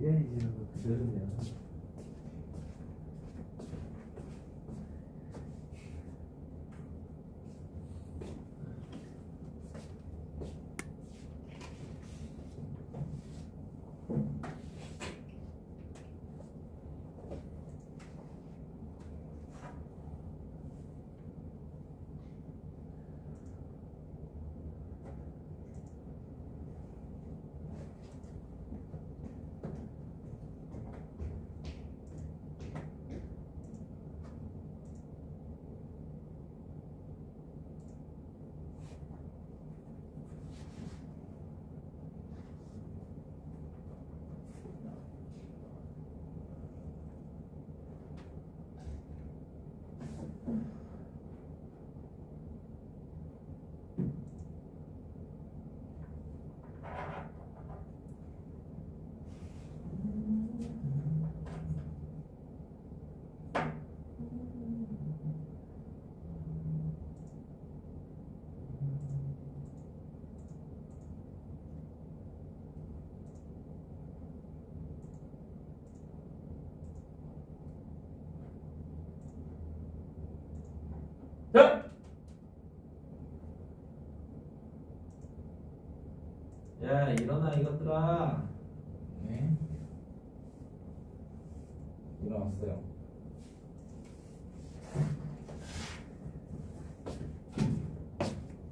미래이지는 그대로네요. 자! 야, 일어나 이것들아. 네. 일어났어요.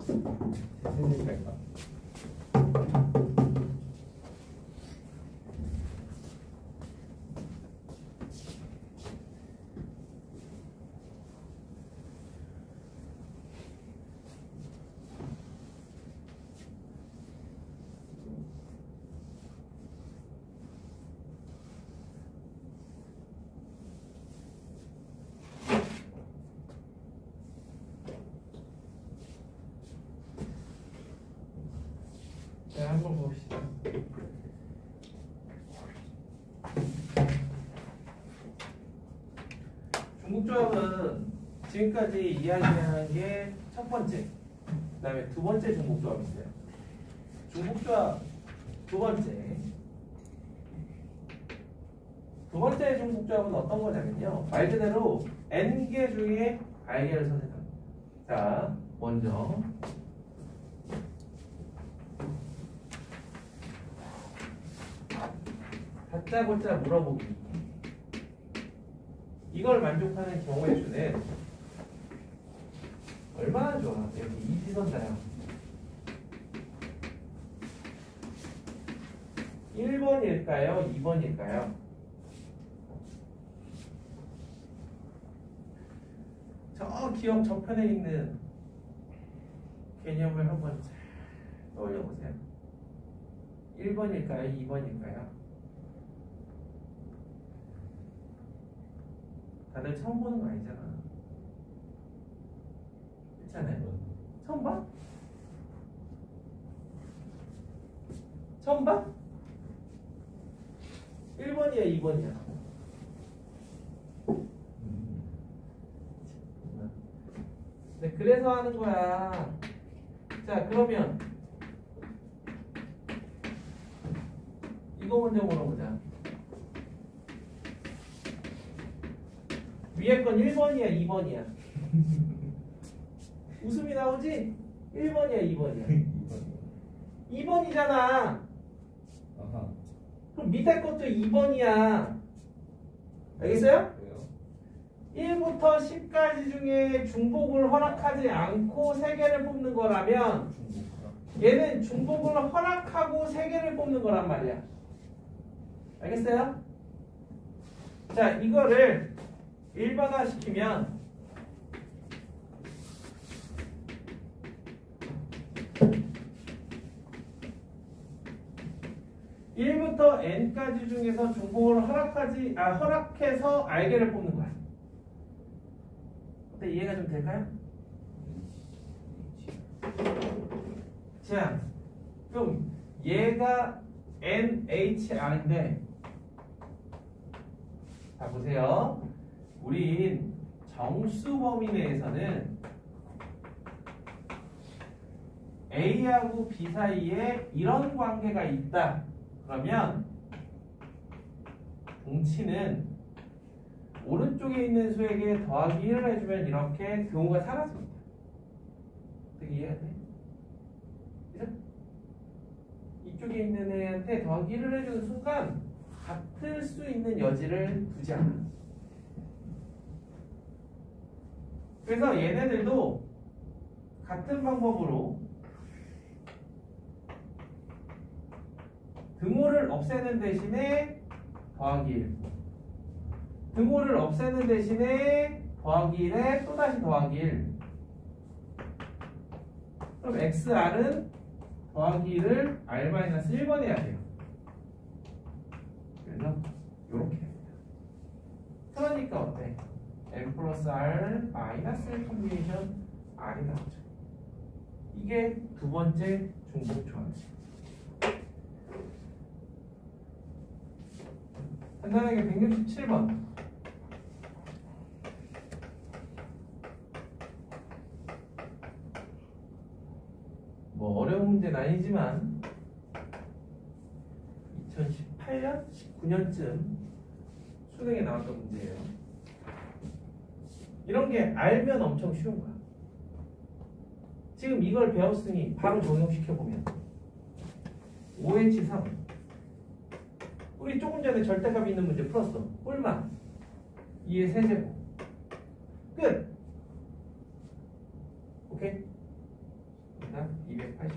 제 생일일까? 자, 한번 봅시다. 중국조합은 지금까지 이야기한 게 첫 번째, 그 다음에 두 번째 중국조합이 있어요. 중국조합 두 번째 중국조합은 어떤 거냐면요, 말 그대로 n개 중에 알개를 선택합니다. 자, 먼저 다짜고짜 물어보기. 이걸 만족하는 경우의 수는 얼마나 좋아? 이렇게 이지선다야. 1번일까요? 2번일까요? 저 기억 저편에 있는 개념을 한번 잘 떠올려 보세요. 1번일까요? 2번일까요? 다들 처음 보는 거 아니잖아. 그렇지 않아요? 처음 봐? 처음 봐? 1번이야, 2번이야? 네, 그래서 하는 거야. 자, 그러면 이거 먼저 물어보자. 위에 건 1번이야, 2번이야? 웃음이 나오지? 1번이야, 2번이야? 2번이잖아. 아하. 그럼 밑에 것도 2번이야. 알겠어요? 왜요? 1부터 10까지 중에 중복을 허락하지 않고 3개를 뽑는 거라면 얘는 중복을 허락하고 3개를 뽑는 거란 말이야. 알겠어요? 자, 이거를 일반화 시키면 (1부터 n까지) 중에서 중복을 허락해서 알개를 뽑는 거야. 어때? 이해가 좀 될까요? 자, 그럼 얘가 NHR인데, 자 보세요. 우린 정수 범위 내에서는 A하고 B 사이에 이런 관계가 있다. 그러면 동치는 오른쪽에 있는 수에게 더하기 1을 해주면 이렇게 등호가 사라집니다. 어떻게 이해하네? 그죠? 이쪽에 있는 애한테 더하기 1을 해주는 순간 같을 수 있는 여지를 두지 않아. 그래서 얘네들도 같은 방법으로 등호를 없애는 대신에 더하기 1, 등호를 없애는 대신에 더하기 1에 또다시 더하기 1. 그럼 XR은 더하기 1을 R-1번 해야 돼요. 그래서 이렇게 됩니다. 그러니까 어때? M 플러스 R 마이너스 1 콤비네이션 R이 나오죠. 이게 두 번째 중복 조합이죠. 간단하게 167번. 뭐 어려운 문제는 아니지만 2018년, 19년쯤 수능에 나왔던 문제예요. 이런 게 알면 엄청 쉬운 거야. 지금 이걸 배웠으니 바로 적용시켜보면 OH3 우리 조금 전에 절대값 있는 문제 풀었어. 뿔만 2의 세제곱 끝. 오케이? 그다음 280까지.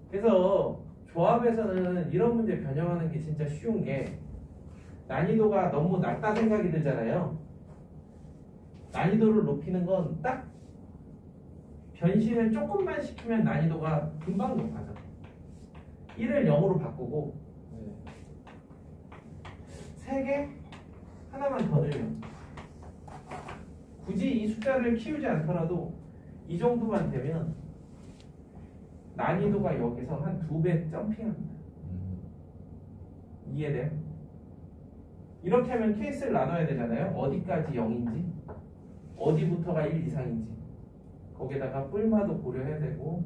그래서 조합에서는 이런 문제 변형하는 게 진짜 쉬운 게 난이도가 너무 낮다 생각이 들잖아요. 난이도를 높이는 건 딱 변신을 조금만 시키면 난이도가 금방 높아져. 1을 0으로 바꾸고 3개 하나만 더 늘면 굳이 이 숫자를 키우지 않더라도 이 정도만 되면 난이도가 여기서 한 2배 점핑합니다. 이해돼요? 이렇게 하면 케이스를 나눠야 되잖아요. 어디까지 0인지 어디부터가 1 이상인지 거기에다가 뿔마도 고려해야 되고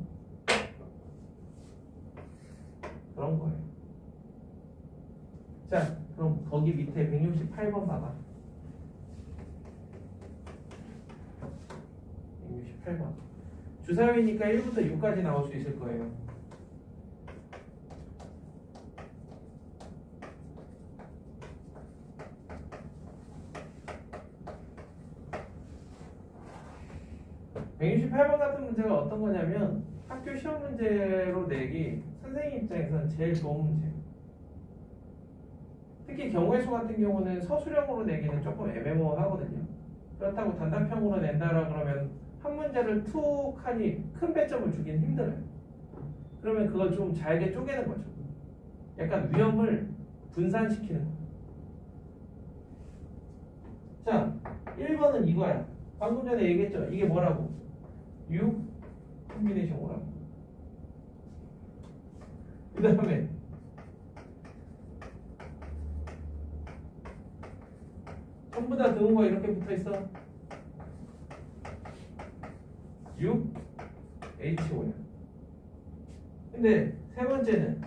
그런 거예요. 자, 그럼 거기 밑에 168번 봐봐. 168번. 주사위니까 1부터 6까지 나올 수 있을 거예요. (168번) 같은 문제가 어떤 거냐면 학교 시험 문제로 내기 선생님 입장에서는 제일 좋은 문제예요. 특히 경우의 수 같은 경우는 서술형으로 내기는 조금 애매모호하거든요. 그렇다고 단답형으로 낸다라 그러면 한 문제를 툭 하니 큰 배점을 주긴 힘들어요. 그러면 그걸 좀 잘게 쪼개는 거죠. 약간 위험을 분산시키는 거예요. 자, 1번은 이거야. 방금 전에 얘기했죠. 이게 뭐라고? 6 콤비네이션 오라고. 그 다음에 전부 다 등호가 이렇게 붙어있어. 6 H5야. 근데 세 번째는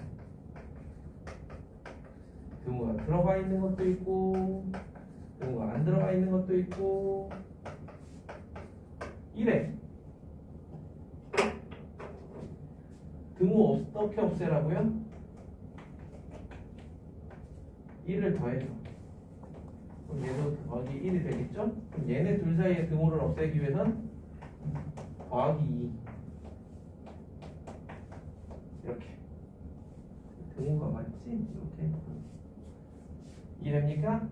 등호가 들어가 있는 것도 있고 등호가 안 들어가 있는 것도 있고 이래. 등호 어떻게 없애라고요? 1을 더해줘. 그럼 얘도 더하기 1이 되겠죠? 그럼 얘네 둘 사이의 등호를 없애기 위해선 더하기 2 이렇게 등호가 맞지? 이렇게 이해됩니까?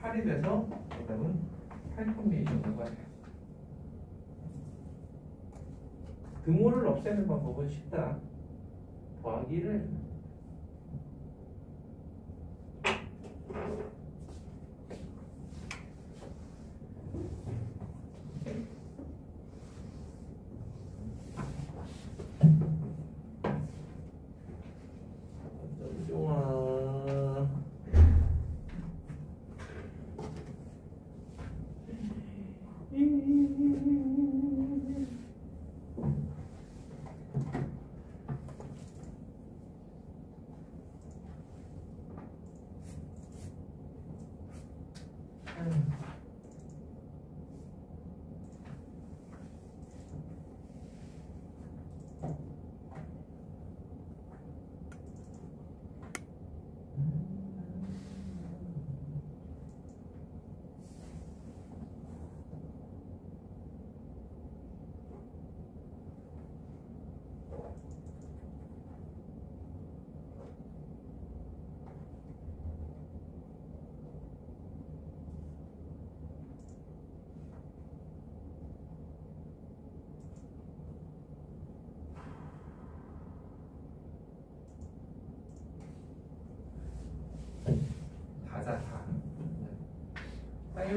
8이 돼서 정답은 8 콤비네이션으로 가요. 등호를 없애는 방법은 쉽다. 더하기 1을 해주면 좋아.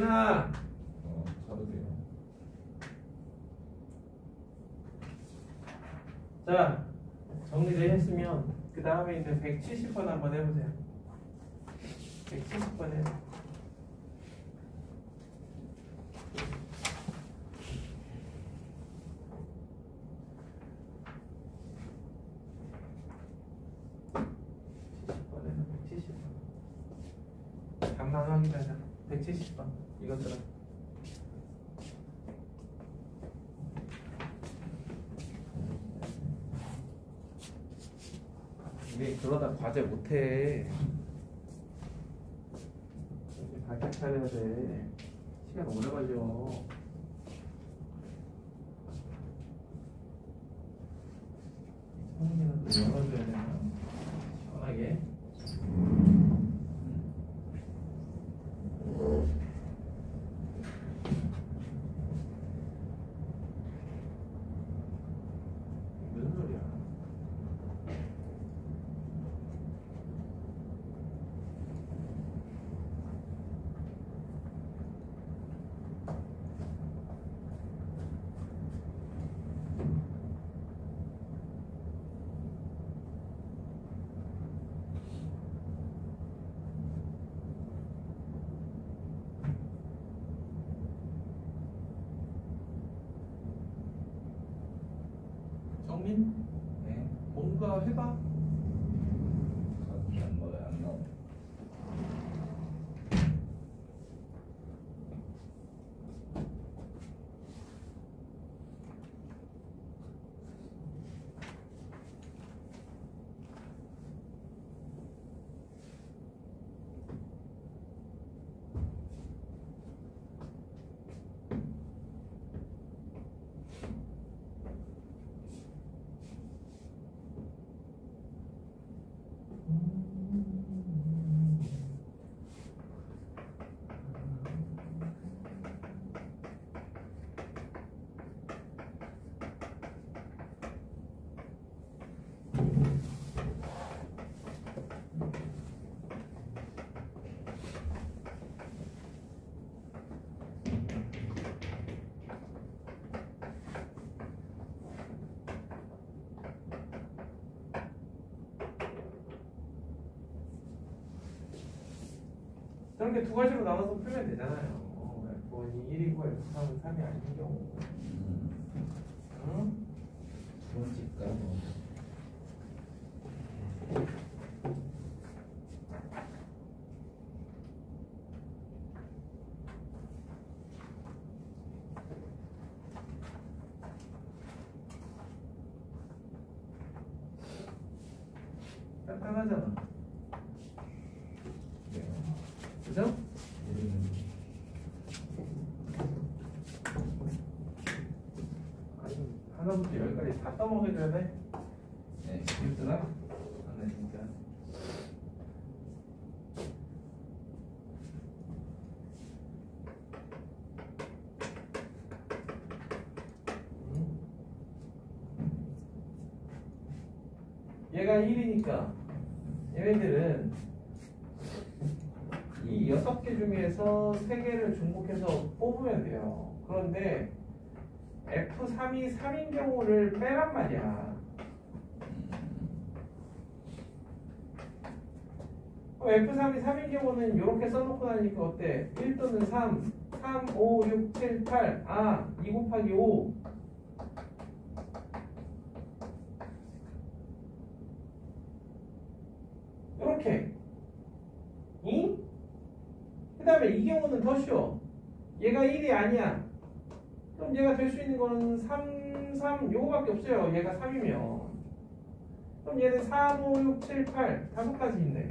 하나. 차도 돼요. 자, 정리되셨으면 그 다음에 있는 170번 한번 해보세요. 170번 해요. 반만 확인하자. 170번 이것들은 우리 그러다 과제 못해. 이제 발짝 차려야 돼. 시간 오래 걸려. 성민이는 또 열어줘야 되나? 시원하게. 무슨 소리야? 정민? 네. 뭔가 해봐. 가슴이 안 나와요. 안 나와요. 저렇게 두 가지로 나눠서 풀면 되잖아요. F1이 1이고 F3은 3이 아닌 경우. 응? 두 번째가 뭐. 간단하잖아. 네. 그죠? 아니, 하나부터 열까지 다 떠먹여줘야 돼? 네. 힘드나? 안 해, 진짜. 얘가 1이니까 얘네들은 이 6개 중에서 3개를 중복해서 뽑으면 돼요. 그런데 F3이 3인 경우를 빼란 말이야. F3이 3인 경우는 이렇게 써놓고 나니까 어때? 1 또는 3, 3, 5, 6, 7, 8, 2 곱하기 5. 이렇게. 그 다음에 이 경우는 더 쉬워. 얘가 1이 아니야. 그럼 얘가 될 수 있는 거는 3, 3 요거밖에 없어요. 얘가 3이면. 그럼 얘는 4, 5, 6, 7, 8 5가지 있네.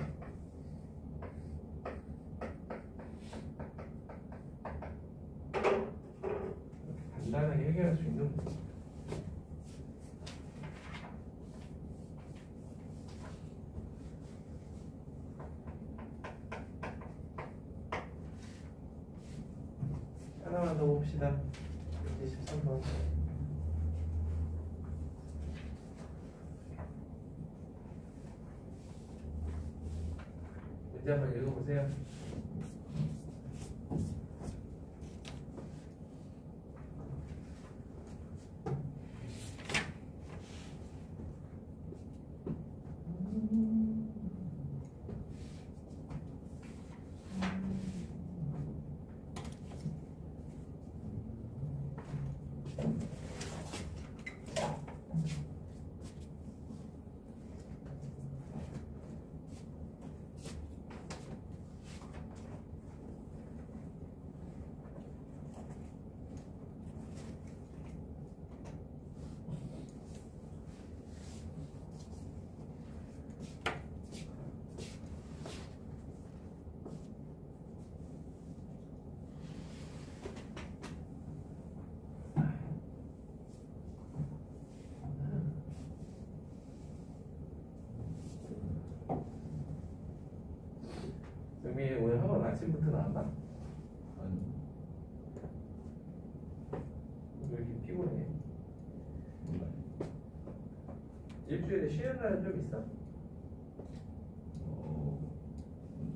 간단하게 해결할 수 있는 거지. 하나만 더 봅시다. 23번. 문제 한번 읽어보세요. 경미 오늘 학원 아침부터 나왔나? 아니 왜 이렇게 피곤해? 몰라요. 일주일에 쉬는 날은 좀 있어?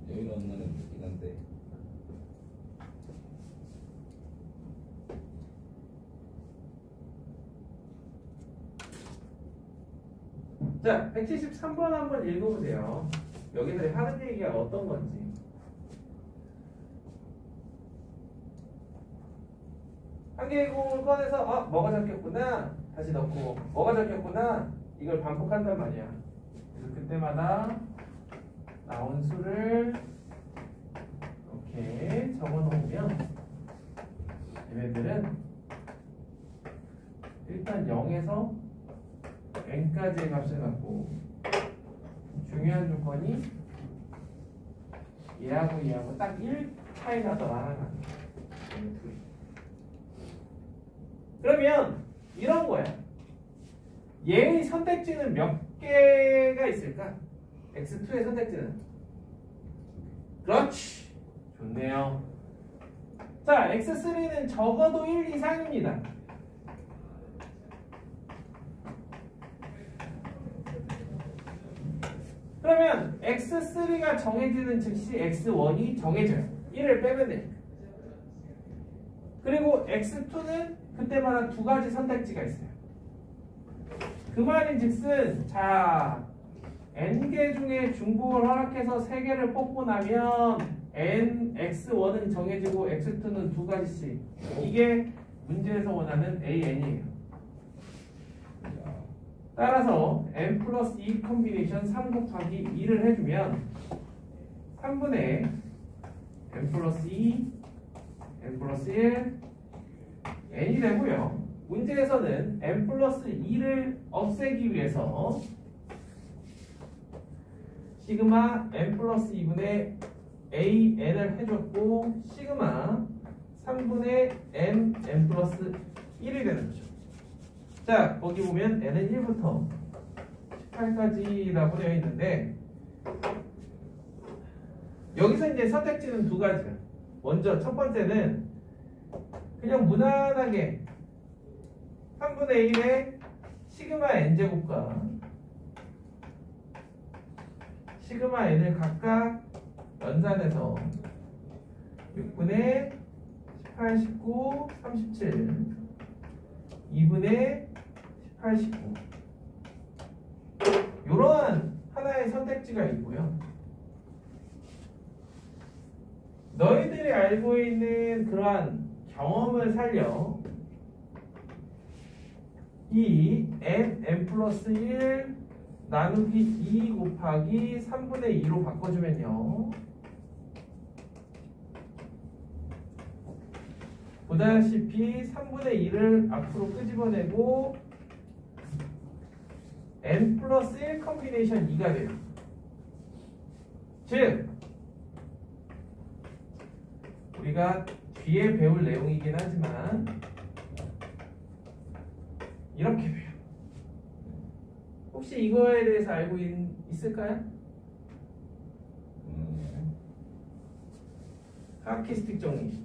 여유로운 날은 있긴 한데 자, 173번 한번 읽어보세요. 여기서 하는 얘기가 어떤 건지. 한계공을 꺼내서 뭐가 적혔구나 다시 넣고 뭐가 적혔구나 이걸 반복한단 말이야. 그래서 그때마다 나온 수를 이렇게 적어놓으면 얘네들은 일단 0에서 n까지의 값을 갖고 중요한 조건이 얘하고 딱 1 차이 나더라. 그러면 이런 거야. 얘의 선택지는 몇 개가 있을까? x2의 선택지는? 그렇지. 좋네요. 자, x3는 적어도 1 이상입니다. 그러면 x3가 정해지는 즉시 x1이 정해져요. 1을 빼면 돼. 그리고 x2는 그때마다 두 가지 선택지가 있어요. 그 말인즉슨 자 n개 중에 중복을 허락해서 3개를 뽑고 나면 x1은 정해지고 x2는 두 가지씩. 이게 문제에서 원하는 AN이에요. 따라서 n 플러스 2 컨비네이션 3 곱하기 2를 해주면 3분의 n 플러스 2, n 플러스 1, n이 되고요. 문제에서는 n 플러스 2를 없애기 위해서 시그마 n 플러스 2분의 an을 해줬고 시그마 3분의 n 플러스 1이 되는 거죠. 자, 거기 보면 n은 1부터 18까지라고 되어 있는데 여기서 이제 선택지는 두 가지야. 먼저 첫 번째는 그냥 무난하게 3분의 1의 시그마 n제곱과 시그마 n을 각각 연산해서 6분의 18, 19, 37 2분의 18, 19 이러한 하나의 선택지가 있고요. 너희들이 알고 있는 그러한 경험을 살려 이 n 플러스 1 나누기 2 곱하기 3분의 2로 바꿔주면요. 보다시피 3분의 2를 앞으로 끄집어내고 n 플러스 1 컨비네이션 2가 돼요. 즉 우리가 뒤에 배울 내용이긴 하지만 이렇게 돼요. 혹시 이거에 대해서 알고 있을까요? 카키스틱 정리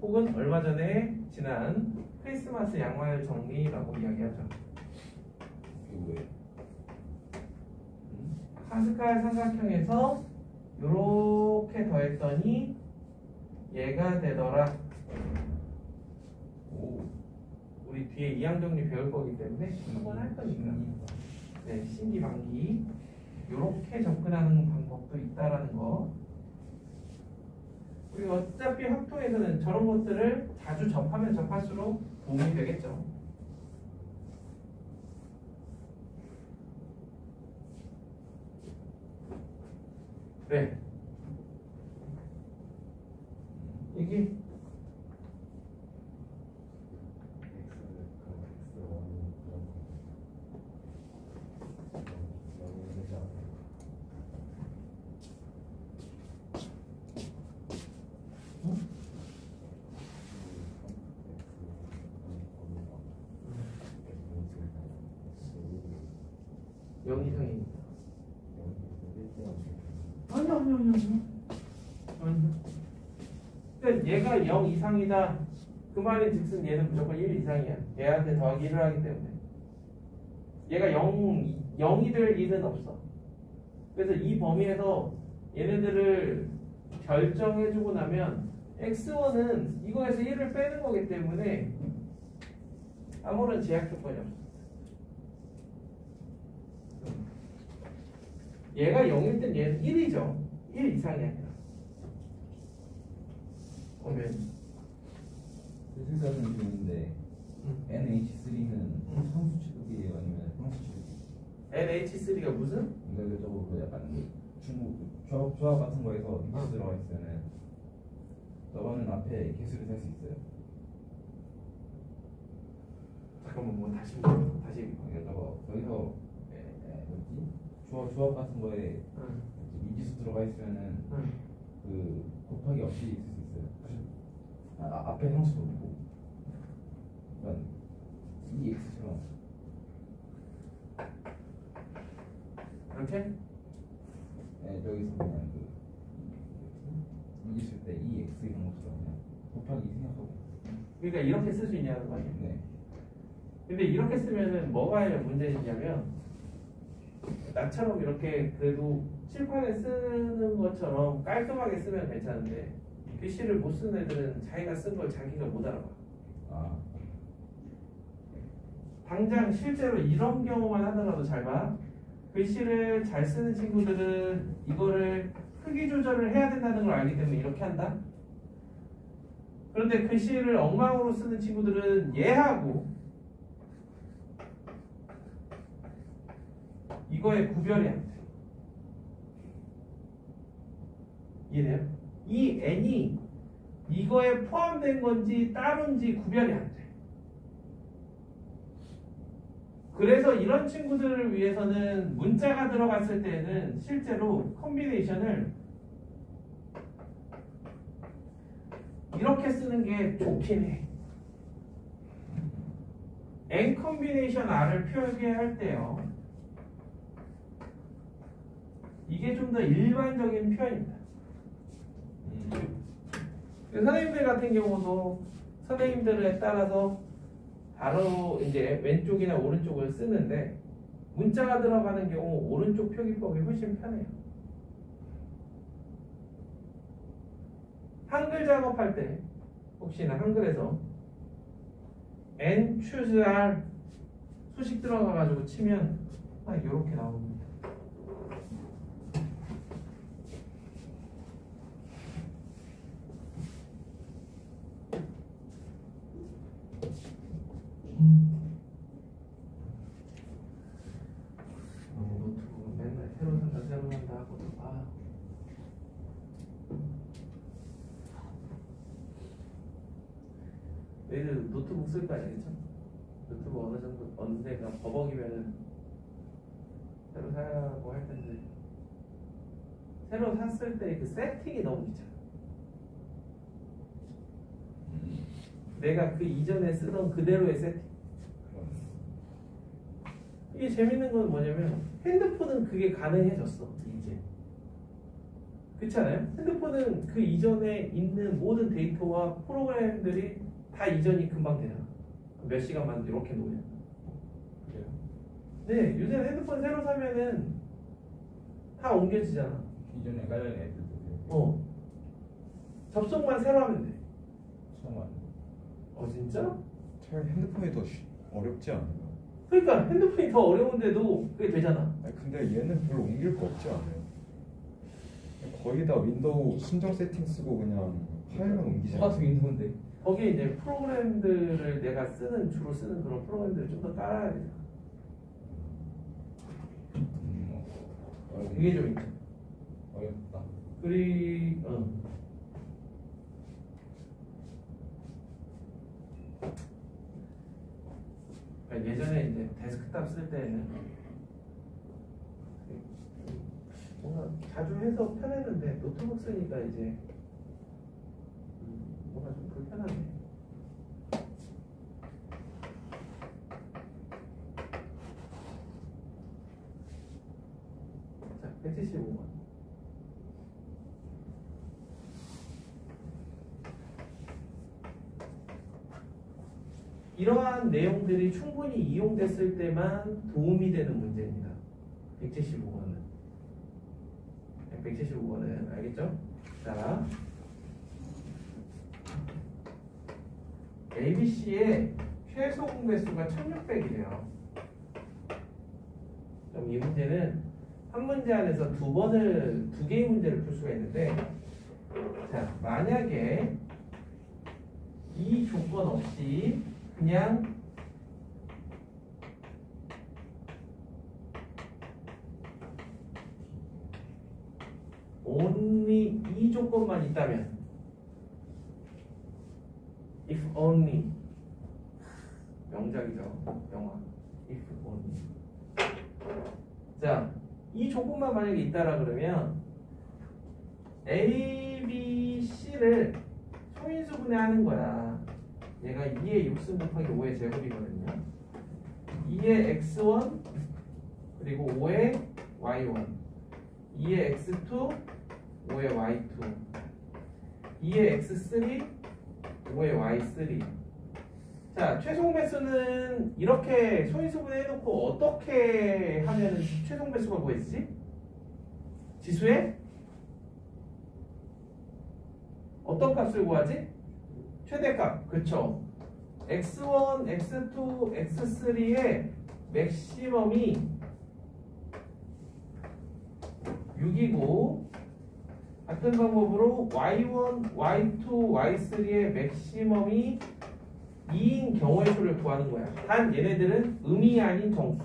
혹은 얼마 전에 지난 크리스마스 양말 정리라고 이야기하죠. 이게 뭐예요? 파스칼 삼각형에서 이렇게 더했더니 얘가 되더라. 오. 우리 뒤에 이항 정리 배울 거기 때문에 한번 할 거니까. 네, 신기반기 이렇게 접근하는 방법도 있다라는 거. 우리 어차피 확통에서는 저런 것들을 자주 접하면 접할수록 도움이 되겠죠. 네. 이게 영 이상입니다. 아니. 그러니까 얘가 0 이상이다. 그 말인 즉슨 얘는 무조건 1 이상이야. 얘한테 더하기 1을 하기 때문에. 얘가 0이 될 일은 없어. 그래서 이 범위에서 얘네들을 결정해주고 나면 x1은 이거에서 1을 빼는 거기 때문에 아무런 제약 조건이 없어. 얘가 0일 땐 얘는 1이죠. 1 이상이 아니라. 그러면 실수하는 중인데 NH3는 상수 취급이에요 아니면 상수 취급? NH3가 무슨? 근데 저거 그 약간 중국 조합 같은 거에서 미스 들어가 있으면은 저거는 앞에 개수를 살 수 있어요. 잠깐만 뭐 다시 저거 여기서 뭐지? 조합 같은 거에 미지수 들어가 있으면은 그 곱하기 없이 있을 수 있어요. 앞에 상수도 없고 그러니까 EX처럼 이렇게? 네, 저기서 그냥 그 미지수 때 EX 이런 것처럼 그냥 곱하기 생각하고 그러니까 이렇게 쓸 수 있냐는 거 아니야. 네. 근데 이렇게 쓰면은 뭐가 문제냐면 나처럼 이렇게 그래도 칠판에 쓰는 것처럼 깔끔하게 쓰면 괜찮은데 글씨를 못 쓰는 애들은 자기가 쓴 걸 자기가 못 알아봐. 아, 당장 실제로 이런 경우만 하더라도 잘 봐. 글씨를 잘 쓰는 친구들은 이거를 크기 조절을 해야 된다는 걸 알기 때문에 이렇게 한다. 그런데 글씨를 엉망으로 쓰는 친구들은 얘하고 이거의 구별이 안 돼. 이해돼요? 이 n이 이거에 포함된 건지 따로인지 구별이 안 돼. 그래서 이런 친구들을 위해서는 문자가 들어갔을 때는 실제로 컨비네이션을 이렇게 쓰는 게 좋긴 해. n 컨비네이션 r을 표기할 때요. 이게 좀 더 일반적인 표현입니다. 선생님들 같은 경우도 선생님들에 따라서 바로 이제 왼쪽이나 오른쪽을 쓰는데 문자가 들어가는 경우 오른쪽 표기법이 훨씬 편해요. 한글 작업할 때 혹시나 한글에서 n choose r 수식 들어가가지고 치면 딱 이렇게 나옵니다. 노트북은 맨날 새로 산다 하고 얘들 노트북 쓸 거 아니겠죠? 노트북 어느 정도 어느 데가 버벅이면은 새로 사고 할 텐데 새로 샀을 때 그 세팅이 너무 귀찮아. 내가 그 이전에 쓰던 그대로의 세팅. 이게 재밌는 건 뭐냐면 핸드폰은 그게 가능해졌어 이제. 그렇지 않아요? 핸드폰은 그 이전에 있는 모든 데이터와 프로그램들이 다 이전이 금방 되잖아. 몇 시간만 이렇게 놓으면. 그래요? 네, 요새 핸드폰 새로 사면은 다 옮겨지잖아. 기존에 깔려있는 애들도 접속만 새로 하면 돼. 처음 하는 진짜? 차라리 핸드폰이 더 어렵지 않아요? 그러니까 핸드폰이 더 어려운데도 그게 되잖아. 아니, 근데 얘는 별로 옮길 거 없지 않아요? 거의 다 윈도우 순정 세팅 쓰고 그냥 파일만 옮기잖아요. 똑같은 윈도우인데 거기에 이제 프로그램들을 내가 주로 쓰는 그런 프로그램들을 좀 더 깔아야 돼. 이게 좀 있죠. 어렵다. 그러니까 예전에 이제 데스크탑 쓸 때는 뭔가 자주 해서 편했는데 노트북 쓰니까 이제 뭔가 좀 불편하네. 자, 175번. 이러한 내용들이 충분히 이용됐을 때만 도움이 되는 문제입니다. 175번은. 175번은 알겠죠? 자, ABC의 최소 공배수가 1600이래요. 그럼 이 문제는 한 문제 안에서 두 개의 문제를 풀 수가 있는데, 자, 만약에 이 조건 없이 그냥 only 이 조건만 있다면, if only, 명작이죠, 영화. if only. 자, 이 조건만 만약에 있다라 그러면 A, B, C를 소인수분해하는 거야. 얘가 2의 6승 곱하기 5의 제곱이거든요. 2의 x1 그리고 5의 y1, 2의 x2 5의 y2, 2의 x3 5의 y3. 자, 최종 배수는 이렇게 소인수분해 해놓고 어떻게 하면 최종 배수가 구해지지? 지수의 어떤 값을 구하지? 최대값. 그쵸? x1, x2, x3의 맥시멈이 6이고, 같은 방법으로 y1, y2, y3의 맥시멈이 2인 경우의 수를 구하는 거야. 단 얘네들은 음이 아닌 정수.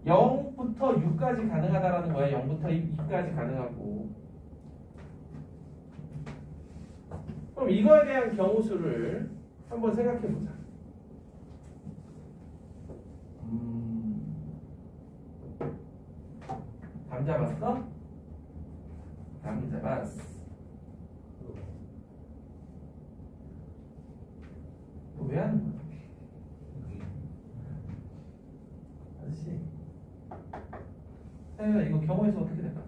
0부터 6까지 가능하다라는 거야. 0부터 2까지 가능하고. 그럼 이거에 대한 경우수를 한번 생각해 보자. 감 잡았어? 감 잡았어. 왜 하는 거야? 아저씨, 사연아, 이거 경우에서 어떻게 될까?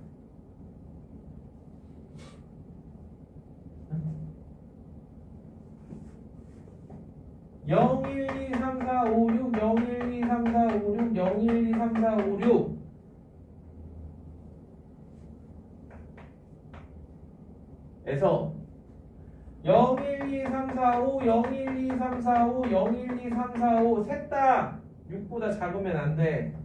0, 1, 2, 3, 4, 5, 6, 0, 1, 2, 3, 4, 5, 6, 0, 1, 2, 3, 4, 5, 6. 에서 0, 1, 2, 3, 4, 5, 0, 1, 2, 3, 4, 5, 0, 1, 2, 3, 4, 5 셋 다 6보다 작으면 안 돼.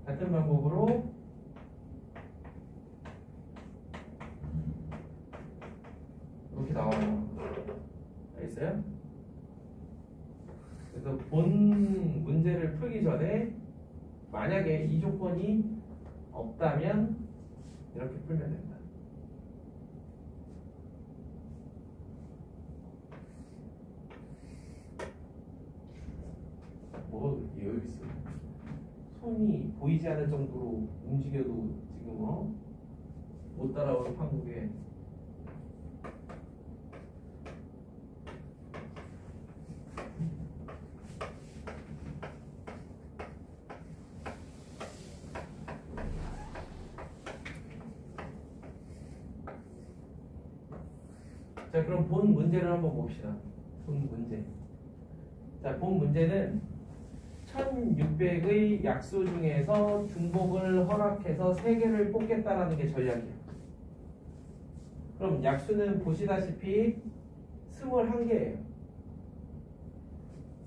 같은 방법으로 이렇게 나와요. 알겠어요? 그래서 본 문제를 풀기 전에 만약에 이 조건이 없다면 이렇게 풀면 된다. 뭐가 그렇게 여유 있어? 손이 보이지 않을 정도로 움직여도 지금 못 따라오는 한국에. 자, 그럼 본 문제를 한번 봅시다. 본 문제. 자, 본 문제는 1600의 약수 중에서 중복을 허락해서 3개를 뽑겠다라는 게 전략이에요. 그럼 약수는 보시다시피 21개예요.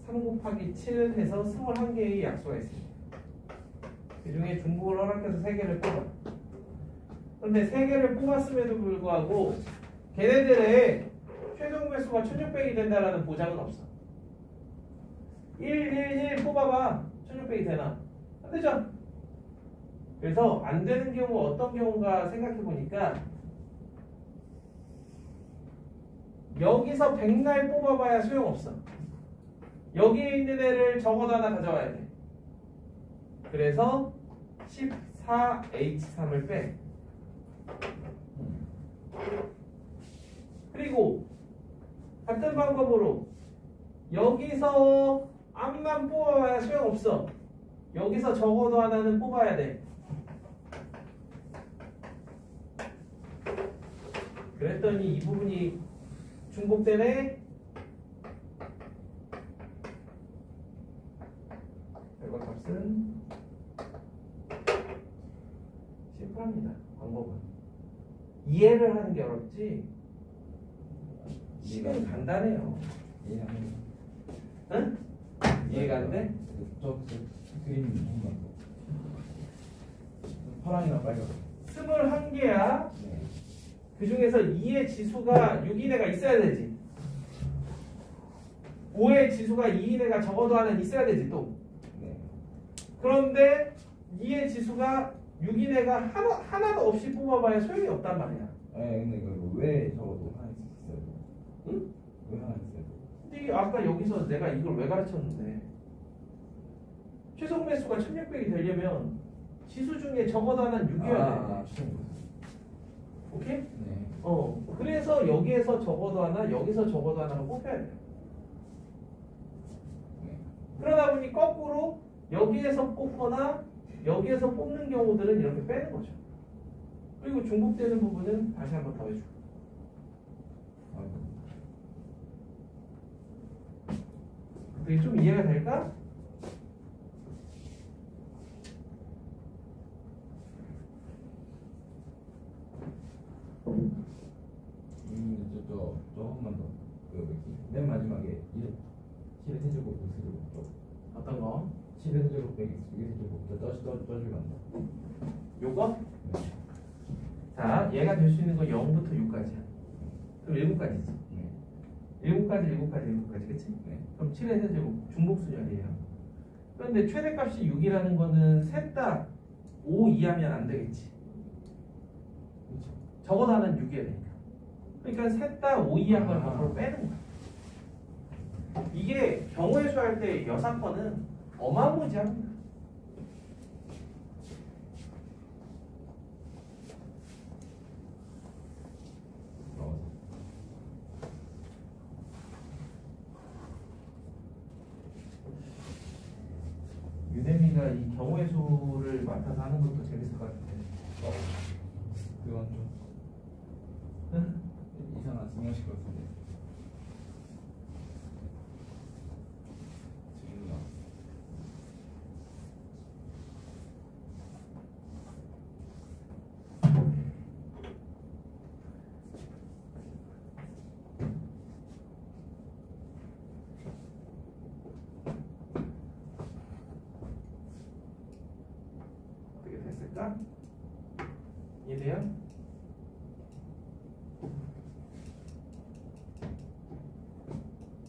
3 곱하기 7 해서 21개의 약수가 있습니다. 그 중에 중복을 허락해서 3개를 뽑아. 그런데 3개를 뽑았음에도 불구하고 걔네들의 최종 배수가 1600이 된다라는 보장은 없어. 1, 1, 1 뽑아봐. 1600이 되나? 안 되죠? 그래서 안 되는 경우 어떤 경우가 생각해보니까 여기서 100날 뽑아봐야 소용없어. 여기에 있는 애를 적어도 하나 가져와야 돼. 그래서 14H3을 빼. 그리고 같은 방법으로 여기서 앞만 뽑아봐야 소용없어. 여기서 적어도 하나는 뽑아야 돼. 그랬더니 이 부분이 중복되네. 결과값은 심플합니다. 방법은 이해를 하는 게 어렵지 식은 간단해요. 이해하는 응? 이해가 안 돼? 저 그림 조금만 파랑이랑 빨간 21개야. 네. 그 중에서 2의 지수가 6인 애가 있어야 되지. 5의 지수가 2인 애가 적어도 하나는 있어야 되지 또. 네. 그런데 2의 지수가 6인 애가 하나도 없이 뽑아봐야 소용이 없단 말이야. 네, 근데 이거 왜 적어도 하나 있어요? 응? 왜 하나 있어요? 근데 아까 여기서 내가 이걸 왜 가르쳤는데 최소 매수가 1600이 되려면 지수 중에 적어도 하나는 6이어야 돼. 오케이? 네. 그래서 여기에서 적어도 하나, 여기서 적어도 하나가 뽑혀야 돼요. 네. 그러다 보니 거꾸로 여기에서 뽑거나 여기에서 뽑는 경우들은 이렇게 빼는 거죠. 그리고 중복되는 부분은 다시 한번 더 해주고. 되게 좀 이해가 될까? 저 한 번 더. 맨 마지막에 7의 세제곱 X제곱 어떤 거? 7의 세제곱 빼기 2의 세제곱 떠주면 안 돼. 요거? 네. 자, 얘가 될 수 있는 거 0부터 6까지야. 그럼 7까지지. 네. 7까지, 그치? 네. 그럼 7의 세제곱 중복수열이에요. 그런데 최대값이 6이라는 거는 셋 다 5 이하면 안 되겠지. 그렇죠. 적어도 하나는 6이어야 되니까. 그러니까 셋 다 5 이하인 걸 밖으로 빼는 거야. 이게 경우의 수 할 때 여사건은 어마무지합니다. 유대미가 이 경우의 수를 맡아서 하는 것도 재밌을 것 같은데. 그건 좀 이상한 증명식 같은데. 지금 어떻게 됐을까? 이해돼요?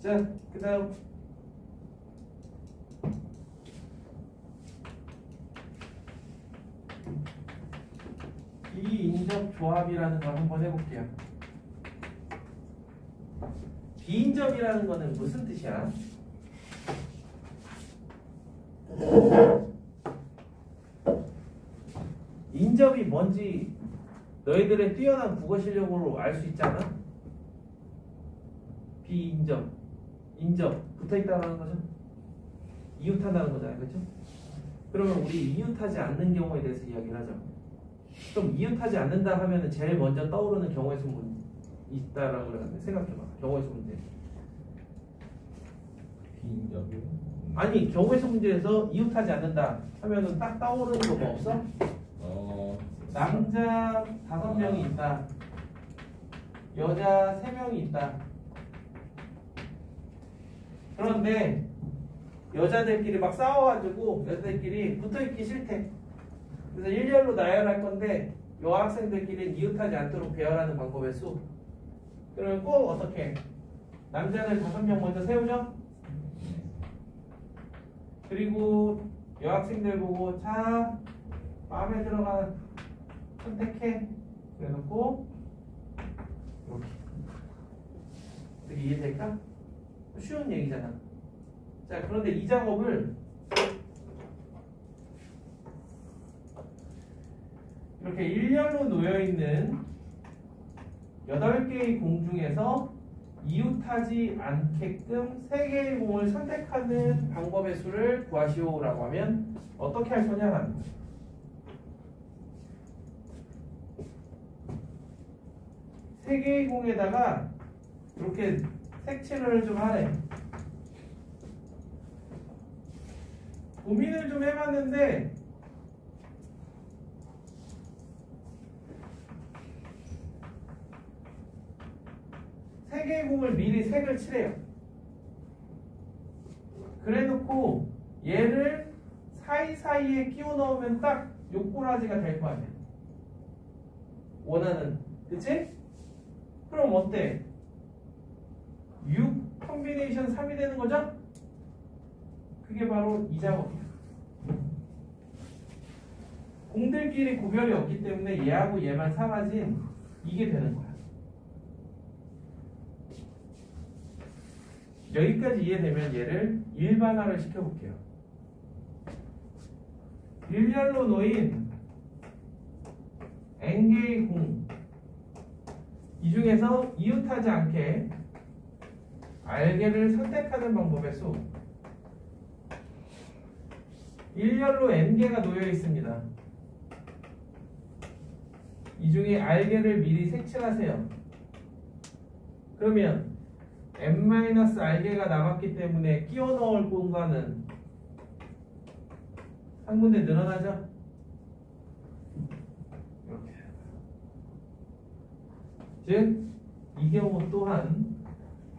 자, 그 다음 비인접 조합이라는 걸 한번 해볼게요. 비인접이라는 거는 무슨 뜻이야? 인접이 뭔지 너희들의 뛰어난 국어 실력으로 알 수 있잖아? 비인접, 인접 붙어있다는 거죠? 이웃한다는 거잖아요, 그렇죠? 그러면 우리 이웃하지 않는 경우에 대해서 이야기를 하자. 그럼 이웃하지 않는다 하면은 제일 먼저 떠오르는 경우의 수문이 있다라고 그러는데 생각해봐. 경우의 수 문제. 비인접이 아니 경우의 수 문제에서 이웃하지 않는다 하면은 딱 떠오르는 거 뭐 없어? 남자 5명이 있다. 여자 3명이 있다. 그런데 여자들끼리 막 싸워가지고 여자들끼리 붙어있기 싫대. 그래서 일렬로 나열할 건데 여학생들끼리 이웃하지 않도록 배열하는 방법의 수. 그러면 꼭 어떻게? 남자들 5명 먼저 세우죠? 그리고 여학생들 보고 자 마음에 들어가는 선택해. 그래놓고 이렇게. 어떻게 이해될까? 쉬운 얘기잖아. 자, 그런데 이 작업을 이렇게 일렬로 놓여있는 8개의 공 중에서 이웃하지 않게끔 3개의 공을 선택하는 방법의 수를 구하시오라고 하면 어떻게 할 거냐는 거예요. 세 개의 공에다가 이렇게 색칠을 좀 하래. 고민을 좀 해봤는데 세 개의 공을 미리 색을 칠해요. 그래놓고 얘를 사이사이에 끼워 넣으면 딱 요 꼬라지가 될 거 아니야. 원하는, 그치? 그럼 어때? 6 컨비네이션 3이 되는 거죠? 그게 바로 이 작업이야. 공들끼리 구별이 없기 때문에 얘하고 얘만 사라진 이게 되는 거야. 여기까지 이해되면 얘를 일반화를 시켜볼게요. 일렬로 놓인 n개의 공, 이 중에서 이웃하지 않게 알개를 선택하는 방법의 수. 일렬로 n개가 놓여 있습니다. 이 중에 알개를 미리 색칠하세요. 그러면 n-알개가 남았기 때문에 끼워 넣을 공간은 한 군데 늘어나죠? 이렇게. 즉, 이 경우 또한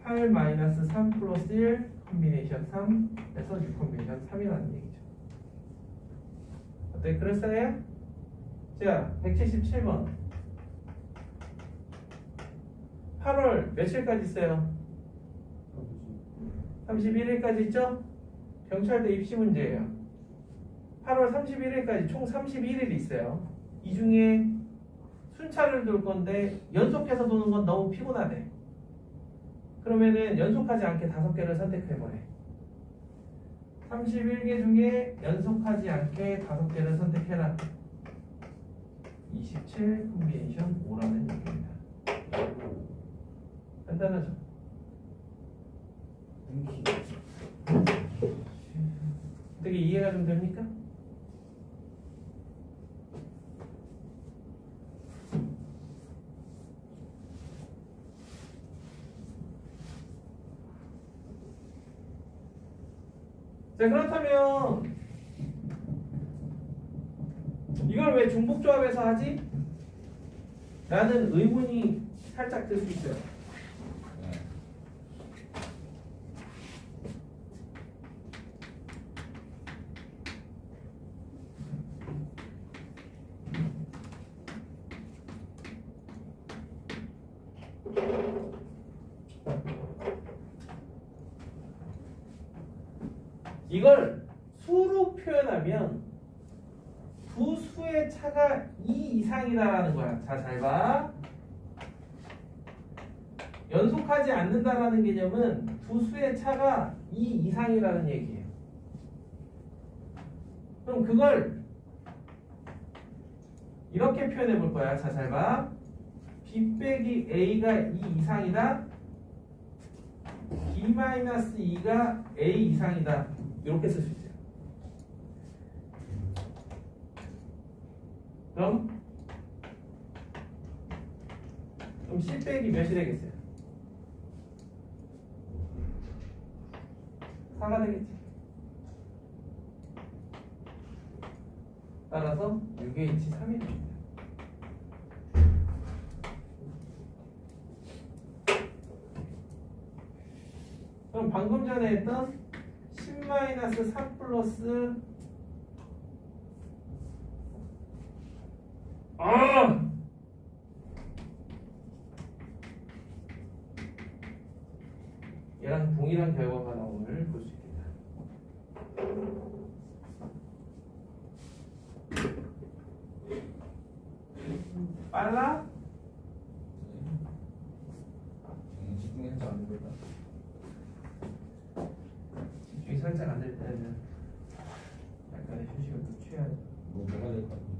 8-3 플러스 1 컨비네이션 3에서 6 컨비네이션 3이라는 얘기죠. 어때? 그럴싸해요? 자, 177번. 8월 며칠까지 있어요? 31일까지 있죠? 경찰대 입시 문제예요. 8월 31일까지 총 31일이 있어요. 이 중에 순차를 둘 건데 연속해서 도는 건 너무 피곤하대. 그러면은 연속하지 않게 5개를 선택해버려. 31개 중에 연속하지 않게 5개를 선택해라. 27 컨비네이션 5라는 얘기입니다. 간단하죠? 되게 이해가 좀 됩니까? 자, 그렇다면 이걸 왜 중복조합에서 하지? 라는 의문이 살짝 들 수 있어요. 이걸 수로 표현하면 두 수의 차가 2 이상이다라는 거야. 자, 잘 봐. 연속하지 않는다라는 개념은 두 수의 차가 2 이상이라는 얘기예요. 그럼 그걸 이렇게 표현해 볼 거야. 자, 잘 봐. B 빼기 A가 2 이상이다. B-2가 A 이상이다. 이렇게 쓸 수 있어요. 그럼 C 빼기 몇이 되겠어요? 4가 되겠지. 따라서 6의 이치 3이 됩니다. 그럼 방금 전에 했던 10-3 플러스 얘랑 동일한 결과가 나옴을 볼 수 있겠다. 빨라? 집중이 살짝 안 되겠다. 집중이 살짝 안 될 때는 약간의 휴식을 또 취해야죠. 뭐 뭐가 될까?